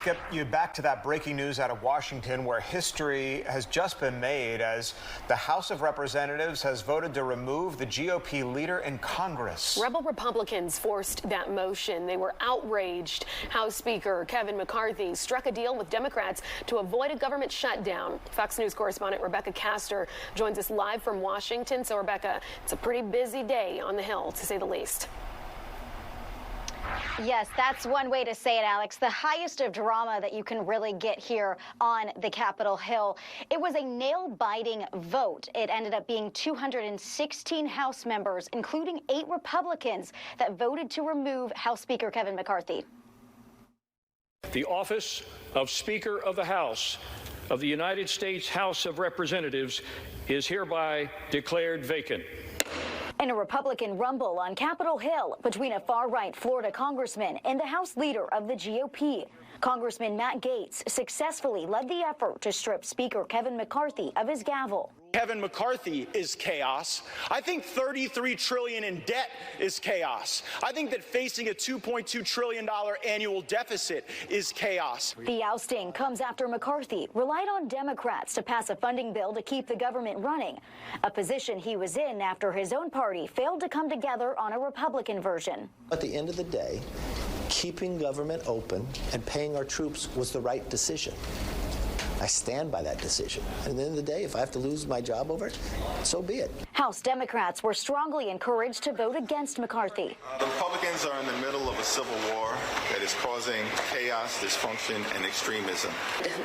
Get you back to that breaking news out of Washington, where history has just been made as the House of Representatives has voted to remove the GOP leader in Congress. Rebel Republicans forced that motion. They were outraged. House Speaker Kevin McCarthy struck a deal with Democrats to avoid a government shutdown. Fox News correspondent Rebecca Castor joins us live from Washington. So, Rebecca, it's a pretty busy day on the Hill, to say the least. Yes, that's one way to say it, Alex. The highest of drama that you can really get here on the Capitol Hill. It was a nail-biting vote. It ended up being 216 House members, including 8 Republicans, that voted to remove House Speaker Kevin McCarthy. The office of Speaker of the House of the United States House of Representatives is hereby declared vacant. In a Republican rumble on Capitol Hill between a far-right Florida congressman and the House leader of the GOP, Congressman Matt Gaetz successfully led the effort to strip Speaker Kevin McCarthy of his gavel. Kevin McCarthy is chaos. I think $33 trillion in debt is chaos. I think that facing a $2.2 trillion annual deficit is chaos. The ousting comes after McCarthy relied on Democrats to pass a funding bill to keep the government running, a position he was in after his own party failed to come together on a Republican version. At the end of the day, keeping government open and paying our troops was the right decision. I stand by that decision. And at the end of the day, if I have to lose my job over it, so be it. House Democrats were strongly encouraged to vote against McCarthy. The Republicans are in the middle of a civil war that is causing chaos, dysfunction, and extremism.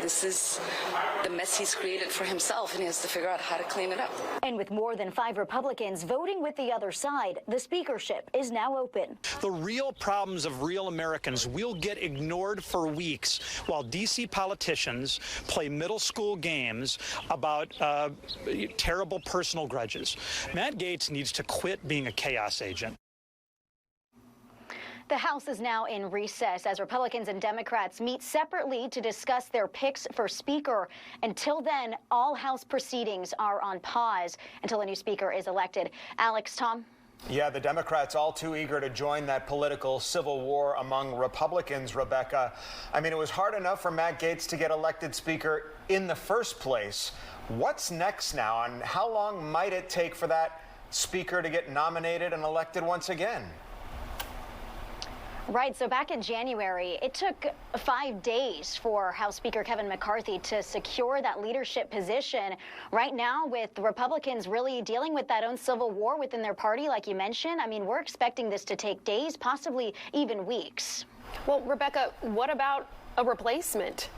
This is the mess he's created for himself, and he has to figure out how to clean it up. And with more than 5 Republicans voting with the other side, the speakership is now open. The real problems of real Americans will get ignored for weeks while D.C. politicians play middle school games about terrible personal grudges. Matt Gaetz needs to quit being a chaos agent. The House is now in recess as Republicans and Democrats meet separately to discuss their picks for Speaker. Until then, all House proceedings are on pause until a new Speaker is elected. Alex, Tom? Yeah, the Democrats all too eager to join that political civil war among Republicans, Rebecca. I mean, it was hard enough for Matt Gaetz to get elected Speaker in the first place. What's next now, and how long might it take for that Speaker to get nominated and elected once again? Right. So back in January, it took 5 days for House Speaker Kevin McCarthy to secure that leadership position. Right now, with the Republicans really dealing with that own civil war within their party, like you mentioned, I mean, we're expecting this to take days, possibly even weeks. Well, Rebecca, what about a replacement?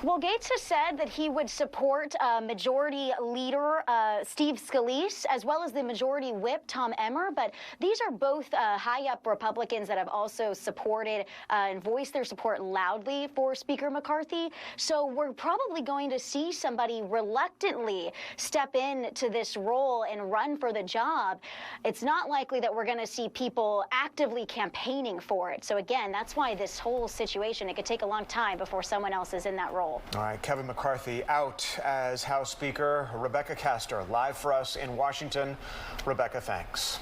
Well, Gaetz has said that he would support Majority Leader Steve Scalise, as well as the Majority Whip Tom Emmer. But these are both high-up Republicans that have also supported and voiced their support loudly for Speaker McCarthy. So we're probably going to see somebody reluctantly step into this role and run for the job. It's not likely that we're going to see people actively campaigning for it. So again, that's why this whole situation, it could take a long time before someone else is in that role. All right, Kevin McCarthy out as House Speaker. Rebecca Castor live for us in Washington. Rebecca, thanks.